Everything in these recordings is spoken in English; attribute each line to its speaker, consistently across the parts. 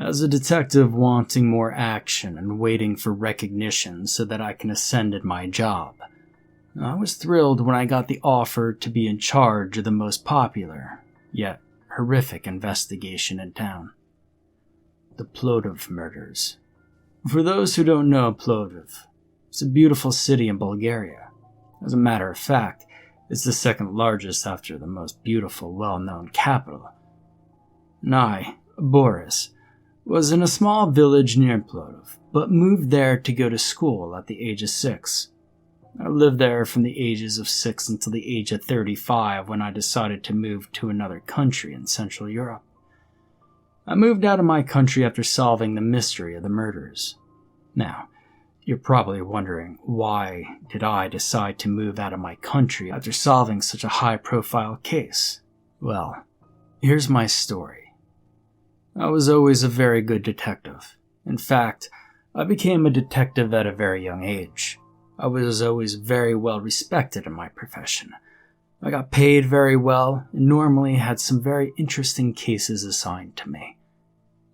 Speaker 1: As a detective wanting more action and waiting for recognition so that I can ascend in my job, I was thrilled when I got the offer to be in charge of the most popular, yet horrific investigation in town. The Plovdiv murders. For those who don't know Plovdiv, it's a beautiful city in Bulgaria. As a matter of fact, it's the second largest after the most beautiful, well-known capital. And I, Boris, was in a small village near Plovdiv, but moved there to go to school at the age of 6. I lived there from the ages of 6 until the age of 35 when I decided to move to another country in Central Europe. I moved out of my country after solving the mystery of the murders. Now, you're probably wondering, why did I decide to move out of my country after solving such a high-profile case? Well, here's my story. I was always a very good detective. In fact, I became a detective at a very young age. I was always very well respected in my profession. I got paid very well and normally had some very interesting cases assigned to me.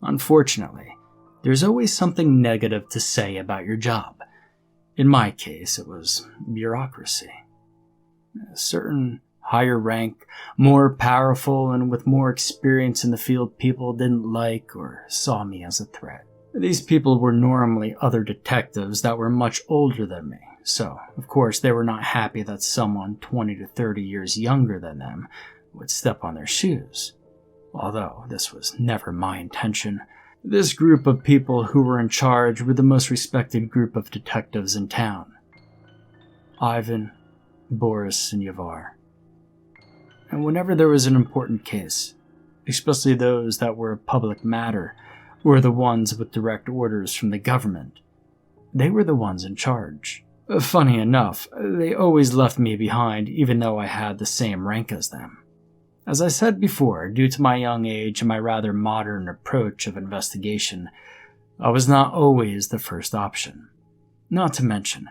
Speaker 1: Unfortunately, there's always something negative to say about your job. In my case, it was bureaucracy. A certain higher rank, more powerful, and with more experience in the field people didn't like or saw me as a threat. These people were normally other detectives that were much older than me, so of course they were not happy that someone 20 to 30 years younger than them would step on their shoes. Although this was never my intention. This group of people who were in charge were the most respected group of detectives in town. Ivan, Boris, and Yavar. And whenever there was an important case, especially those that were a public matter, or the ones with direct orders from the government, they were the ones in charge. Funny enough, they always left me behind even though I had the same rank as them. As I said before, due to my young age and my rather modern approach of investigation, I was not always the first option. Not to mention,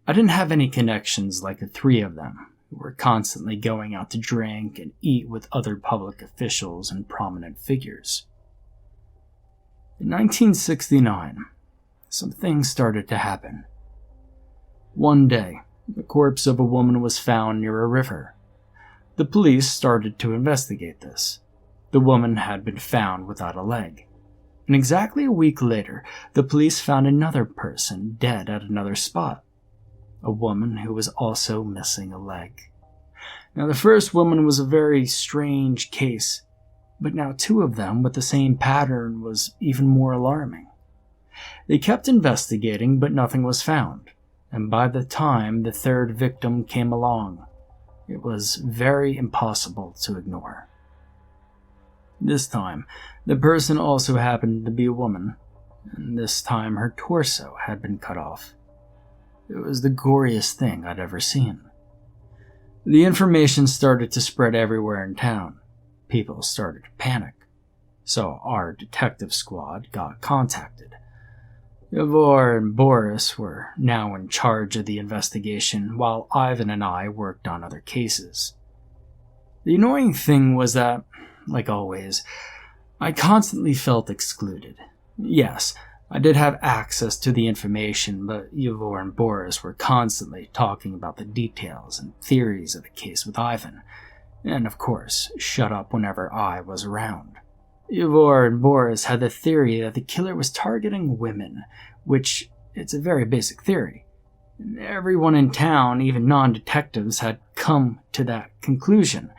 Speaker 1: I didn't have any connections like the three of them, who were constantly going out to drink and eat with other public officials and prominent figures. In 1969, some things started to happen. One day, the corpse of a woman was found near a river. The police started to investigate this. The woman had been found without a leg. And exactly a week later, the police found another person dead at another spot. A woman who was also missing a leg. Now, the first woman was a very strange case, but now two of them with the same pattern was even more alarming. They kept investigating, but nothing was found, and by the time the third victim came along, it was very impossible to ignore. This time, the person also happened to be a woman, and this time her torso had been cut off. It was the goriest thing I'd ever seen. The information started to spread everywhere in town. People started to panic. So our detective squad got contacted. Ivor and Boris were now in charge of the investigation, while Ivan and I worked on other cases. The annoying thing was that, like always, I constantly felt excluded. Yes, I did have access to the information, but Ivor and Boris were constantly talking about the details and theories of the case with Ivan, and of course, shut up whenever I was around. Ivor and Boris had the theory that the killer was targeting women, which it's a very basic theory. Everyone in town, even non-detectives, had come to that conclusion.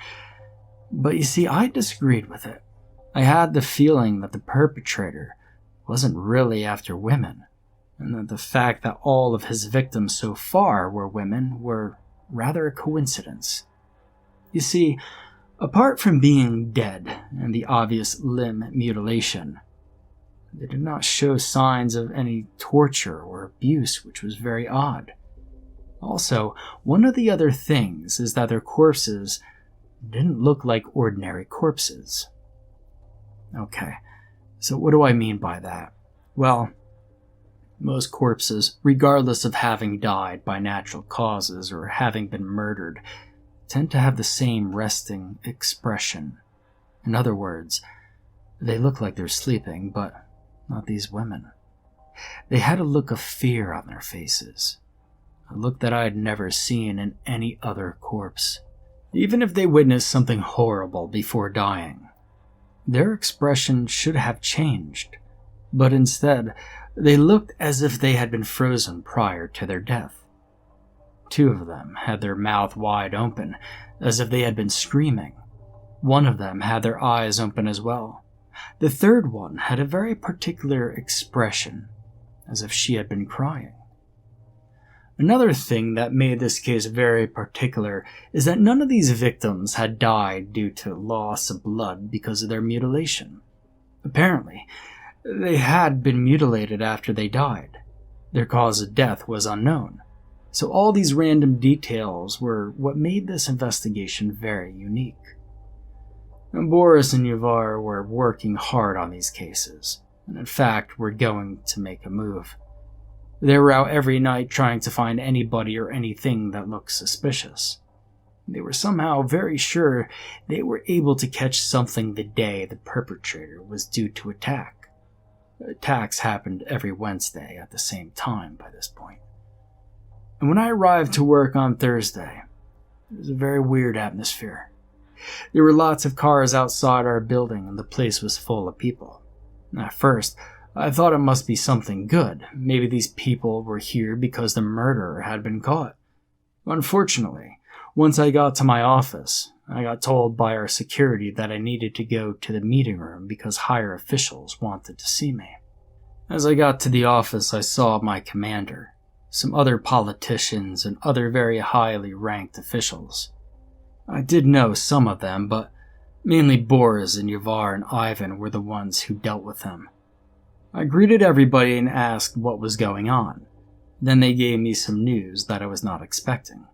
Speaker 1: But you see, I disagreed with it. I had the feeling that the perpetrator wasn't really after women, and that the fact that all of his victims so far were women were rather a coincidence. You see, apart from being dead and the obvious limb mutilation, they did not show signs of any torture or abuse, which was very odd. Also, one of the other things is that their corpses didn't look like ordinary corpses. Okay, so what do I mean by that? Well, most corpses, regardless of having died by natural causes or having been murdered, tend to have the same resting expression. In other words, they look like they're sleeping, but not these women. They had a look of fear on their faces, a look that I had never seen in any other corpse. Even if they witnessed something horrible before dying, their expression should have changed, but instead, they looked as if they had been frozen prior to their death. 2 of them had their mouth wide open, as if they had been screaming. 1 of them had their eyes open as well. The 3rd one had a very particular expression, as if she had been crying. Another thing that made this case very particular is that none of these victims had died due to loss of blood because of their mutilation. Apparently, they had been mutilated after they died. Their cause of death was unknown. So all these random details were what made this investigation very unique. And Boris and Yavar were working hard on these cases, and in fact were going to make a move. They were out every night trying to find anybody or anything that looked suspicious. They were somehow very sure they were able to catch something the day the perpetrator was due to attack. Attacks happened every Wednesday at the same time by this point. And when I arrived to work on Thursday, it was a very weird atmosphere. There were lots of cars outside our building and the place was full of people. At first, I thought it must be something good. Maybe these people were here because the murderer had been caught. Unfortunately, once I got to my office, I got told by our security that I needed to go to the meeting room because higher officials wanted to see me. As I got to the office, I saw my commander, some other politicians, and other very highly ranked officials. I did know some of them, but mainly Boris and Yavar and Ivan were the ones who dealt with them. I greeted everybody and asked what was going on. Then they gave me some news that I was not expecting.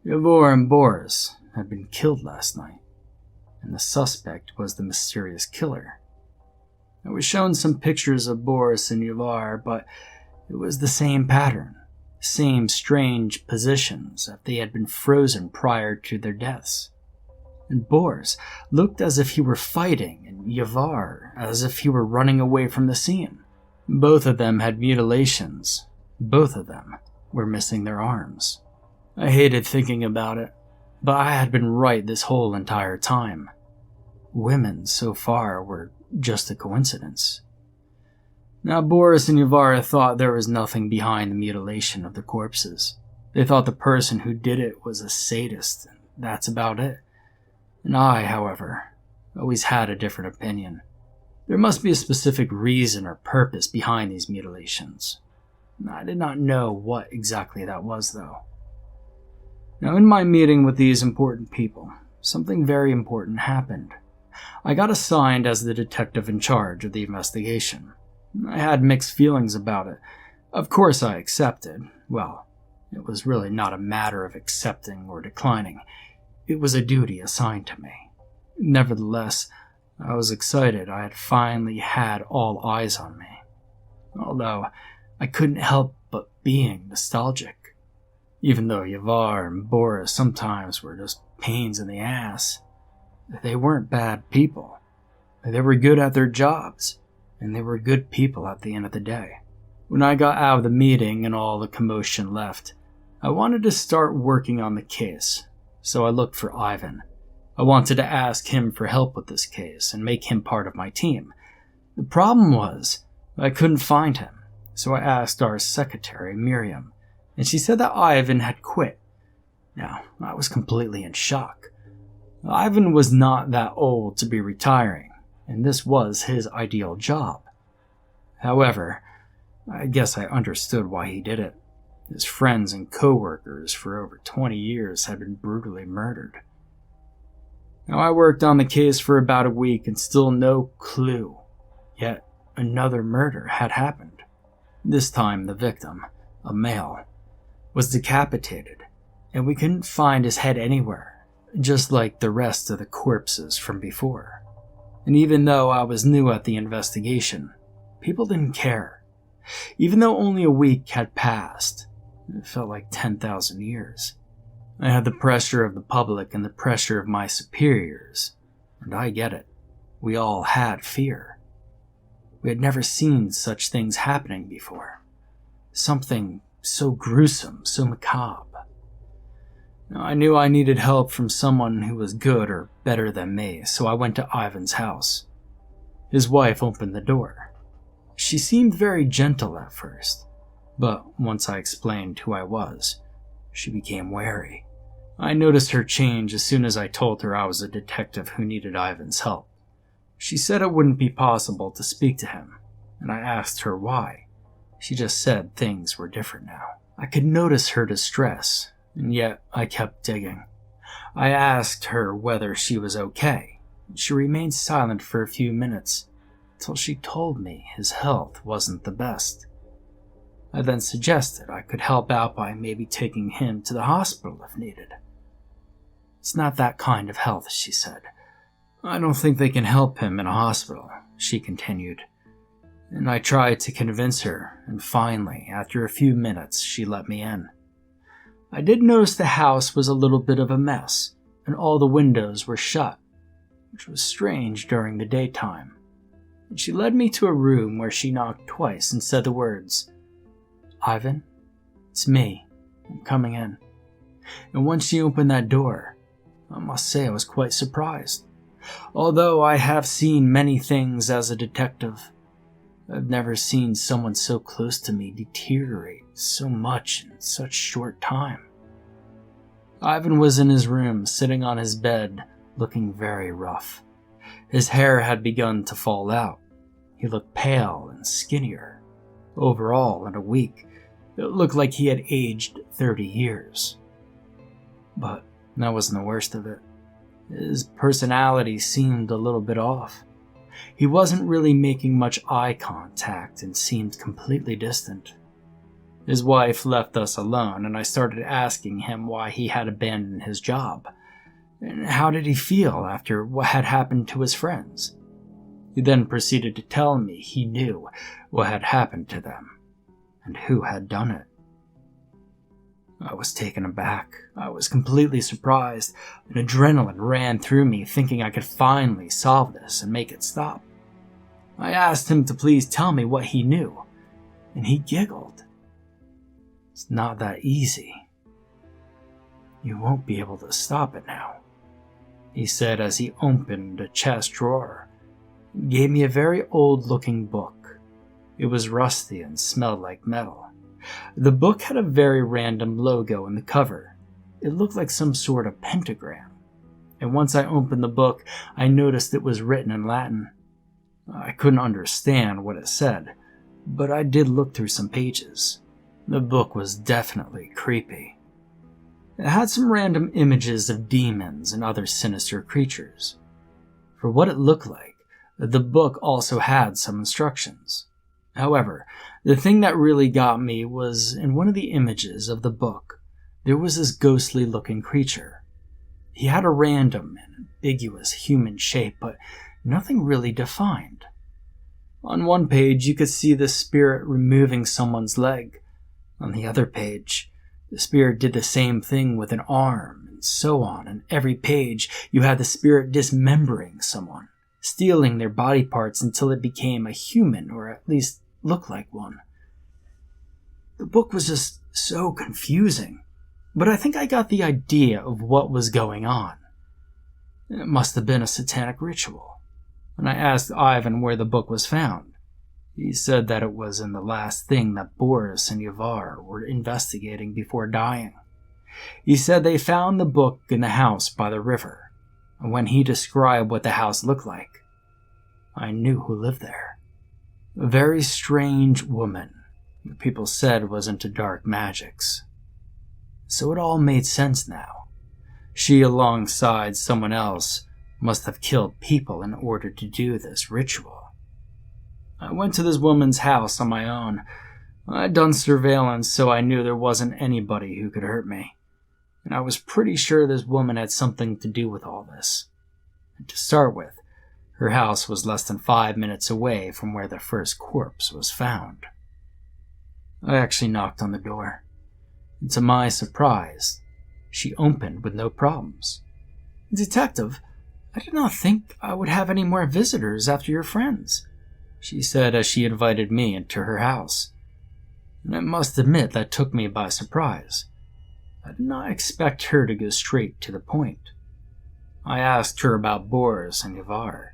Speaker 1: Yavar and Boris had been killed last night, and the suspect was the mysterious killer. I was shown some pictures of Boris and Yavar, but it was the same pattern, same strange positions if they had been frozen prior to their deaths. And Boris looked as if he were fighting, and Yavar as if he were running away from the scene. Both of them had mutilations. Both of them were missing their arms. I hated thinking about it, but I had been right this whole entire time. Women so far were just a coincidence. Now Boris and Yavar thought there was nothing behind the mutilation of the corpses. They thought the person who did it was a sadist, and that's about it. And I, however, always had a different opinion. There must be a specific reason or purpose behind these mutilations. I did not know what exactly that was, though. Now, in my meeting with these important people, something very important happened. I got assigned as the detective in charge of the investigation. I had mixed feelings about it. Of course I accepted. Well, it was really not a matter of accepting or declining. It was a duty assigned to me. Nevertheless, I was excited. I had finally had all eyes on me. Although, I couldn't help but being nostalgic. Even though Yavar and Boris sometimes were just pains in the ass, they weren't bad people. They were good at their jobs, and they were good people at the end of the day. When I got out of the meeting and all the commotion left, I wanted to start working on the case, so I looked for Ivan. I wanted to ask him for help with this case and make him part of my team. The problem was, I couldn't find him, so I asked our secretary, Miriam, and she said that Ivan had quit. Now, I was completely in shock. Ivan was not that old to be retiring, and this was his ideal job. However, I guess I understood why he did it. His friends and co-workers for over 20 years had been brutally murdered. Now, I worked on the case for about a week and still no clue. Yet, another murder had happened. This time, the victim, a male, was decapitated, and we couldn't find his head anywhere, just like the rest of the corpses from before. And even though I was new at the investigation, people didn't care. Even though only a week had passed, it felt like 10,000 years. I had the pressure of the public and the pressure of my superiors, and I get it. We all had fear. We had never seen such things happening before. Something so gruesome, so macabre. Now, I knew I needed help from someone who was good or better than me, so I went to Ivan's house. His wife opened the door. She seemed very gentle at first, but once I explained who I was, she became wary. I noticed her change as soon as I told her I was a detective who needed Ivan's help. She said it wouldn't be possible to speak to him, and I asked her why. She just said things were different now. I could notice her distress, and yet I kept digging. I asked her whether she was okay, and she remained silent for a few minutes until she told me his health wasn't the best. I then suggested I could help out by maybe taking him to the hospital if needed. It's not that kind of health, she said. I don't think they can help him in a hospital, she continued. And I tried to convince her, and finally, after a few minutes, she let me in. I did notice the house was a little bit of a mess, and all the windows were shut, which was strange during the daytime. And she led me to a room where she knocked twice and said the words, "Ivan, it's me. I'm coming in." And once she opened that door, I must say I was quite surprised. Although I have seen many things as a detective, I've never seen someone so close to me deteriorate so much in such short time. Ivan was in his room, sitting on his bed, looking very rough. His hair had begun to fall out. He looked pale and skinnier. Overall, in a week, it looked like he had aged 30 years. But that wasn't the worst of it. His personality seemed a little bit off. He wasn't really making much eye contact and seemed completely distant. His wife left us alone, and I started asking him why he had abandoned his job, and how did he feel after what had happened to his friends. He then proceeded to tell me he knew what had happened to them, and who had done it. I was taken aback. I was completely surprised. An adrenaline ran through me, thinking I could finally solve this and make it stop. I asked him to please tell me what he knew, and he giggled. "It's not that easy. You won't be able to stop it now," he said as he opened a chest drawer and gave me a very old-looking book. It was rusty and smelled like metal. The book had a very random logo in the cover. It looked like some sort of pentagram. And once I opened the book, I noticed it was written in Latin. I couldn't understand what it said, but I did look through some pages. The book was definitely creepy. It had some random images of demons and other sinister creatures. For what it looked like, the book also had some instructions. However, the thing that really got me was in one of the images of the book, there was this ghostly-looking creature. He had a random and ambiguous human shape, but nothing really defined. On one page, you could see the spirit removing someone's leg. On the other page, the spirit did the same thing with an arm, and so on. And every page, you had the spirit dismembering someone, stealing their body parts until it became a human, or at least looked like one. The book was just so confusing, but I think I got the idea of what was going on. It must have been a satanic ritual, and I asked Ivan where the book was found. He said that it was in the last thing that Boris and Yavar were investigating before dying. He said they found the book in the house by the river, and when he described what the house looked like, I knew who lived there. A very strange woman who people said was into dark magics. So it all made sense now. She, alongside someone else, must have killed people in order to do this ritual. I went to this woman's house on my own. I'd done surveillance, so I knew there wasn't anybody who could hurt me. And I was pretty sure this woman had something to do with all this. And to start with, her house was less than 5 minutes away from where the first corpse was found. I actually knocked on the door, and to my surprise, she opened with no problems. "Detective, I did not think I would have any more visitors after your friends. she said as she invited me into her house. And I must admit that took me by surprise. I did not expect her to go straight to the point. I asked her about Boris and Ivar,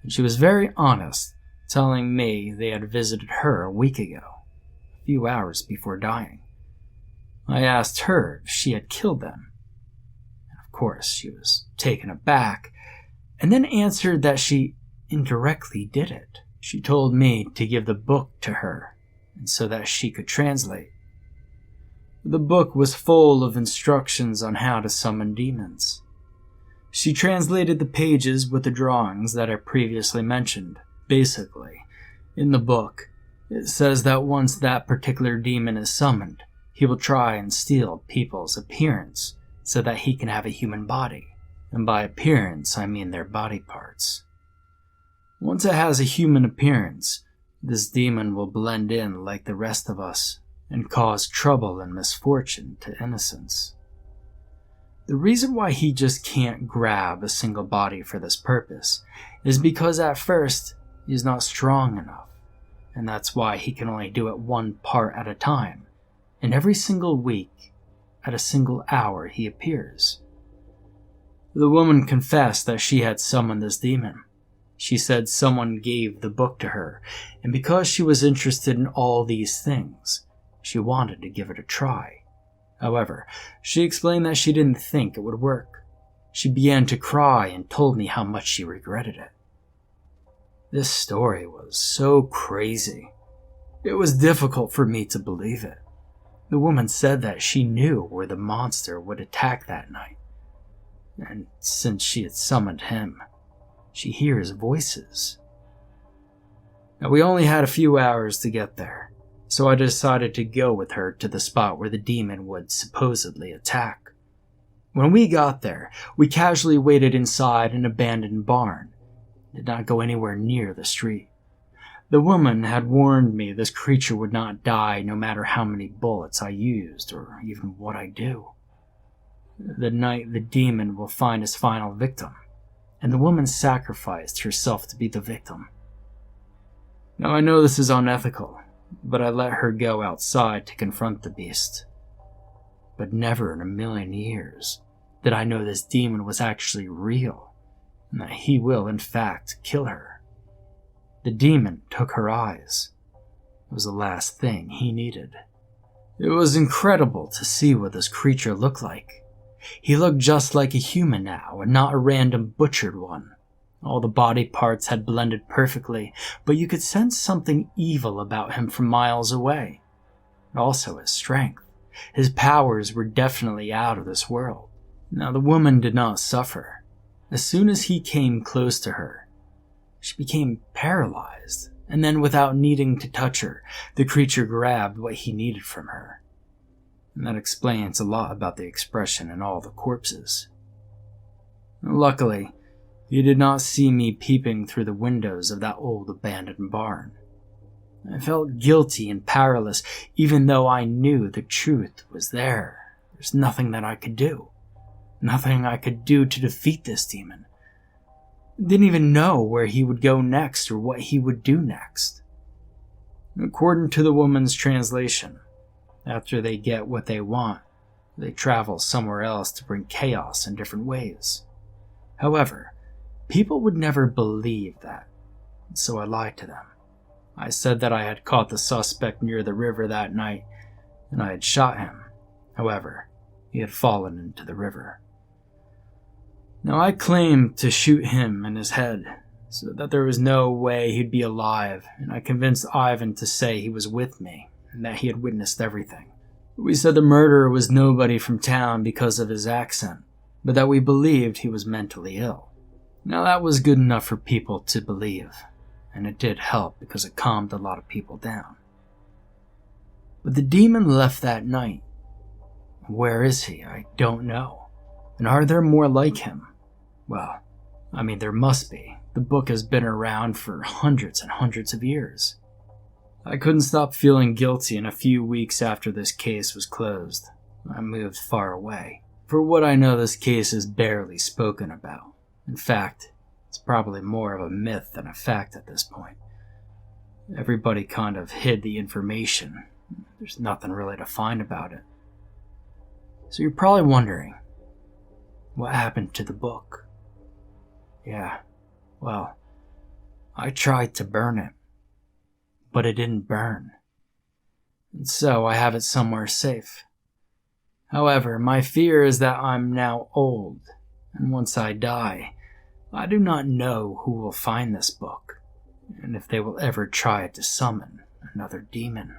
Speaker 1: and she was very honest, telling me they had visited her a week ago, a few hours before dying. I asked her if she had killed them. And of course, she was taken aback, and then answered that she indirectly did it. She told me to give the book to her, and so that she could translate. The book was full of instructions on how to summon demons. She translated the pages with the drawings that I previously mentioned. Basically, in the book, it says that once that particular demon is summoned, he will try and steal people's appearance so that he can have a human body. And by appearance, I mean their body parts. Once it has a human appearance, this demon will blend in like the rest of us and cause trouble and misfortune to innocents. The reason why he just can't grab a single body for this purpose is because at first he's not strong enough, and that's why he can only do it one part at a time, and every single week, at a single hour he appears. The woman confessed that she had summoned this demon. She said someone gave the book to her, and because she was interested in all these things, she wanted to give it a try. However, she explained that she didn't think it would work. She began to cry and told me how much she regretted it. This story was so crazy. It was difficult for me to believe it. The woman said that she knew where the monster would attack that night. And since she had summoned him, she hears voices. Now, we only had a few hours to get there, so I decided to go with her to the spot where the demon would supposedly attack. When we got there, we casually waited inside an abandoned barn, did not go anywhere near the street. The woman had warned me this creature would not die no matter how many bullets I used or even what I do. The night the demon will find his final victim, and the woman sacrificed herself to be the victim. Now I know this is unethical, but I let her go outside to confront the beast. But never in a million years did I know this demon was actually real, and that he will in fact kill her. The demon took her eyes. It was the last thing he needed. It was incredible to see what this creature looked like. He looked just like a human now, and not a random butchered one. All the body parts had blended perfectly, but you could sense something evil about him from miles away. And also his strength. His powers were definitely out of this world. Now the woman did not suffer. As soon as he came close to her, she became paralyzed, and then without needing to touch her, the creature grabbed what he needed from her. And that explains a lot about the expression in all the corpses. Luckily, he did not see me peeping through the windows of that old abandoned barn. I felt guilty and powerless, even though I knew the truth was there. There's nothing that I could do. Nothing I could do to defeat this demon. Didn't even know where he would go next or what he would do next. According to the woman's translation, after they get what they want, they travel somewhere else to bring chaos in different ways. However, people would never believe that, so I lied to them. I said that I had caught the suspect near the river that night, and I had shot him. However, he had fallen into the river. Now I claimed to shoot him in his head, so that there was no way he'd be alive, and I convinced Ivan to say he was with me, and that he had witnessed everything. We said the murderer was nobody from town because of his accent, but that we believed he was mentally ill. Now that was good enough for people to believe, and it did help because it calmed a lot of people down. But the demon left that night. Where is he? I don't know. And are there more like him? Well, I mean, there must be. The book has been around for hundreds and hundreds of years. I couldn't stop feeling guilty, and a few weeks after this case was closed, I moved far away. For what I know, this case is barely spoken about. In fact, it's probably more of a myth than a fact at this point. Everybody kind of hid the information. There's nothing really to find about it. So you're probably wondering, what happened to the book? Yeah, well, I tried to burn it, but it didn't burn. And so I have it somewhere safe. However, my fear is that I'm now old, and once I die, I do not know who will find this book, and if they will ever try to summon another demon.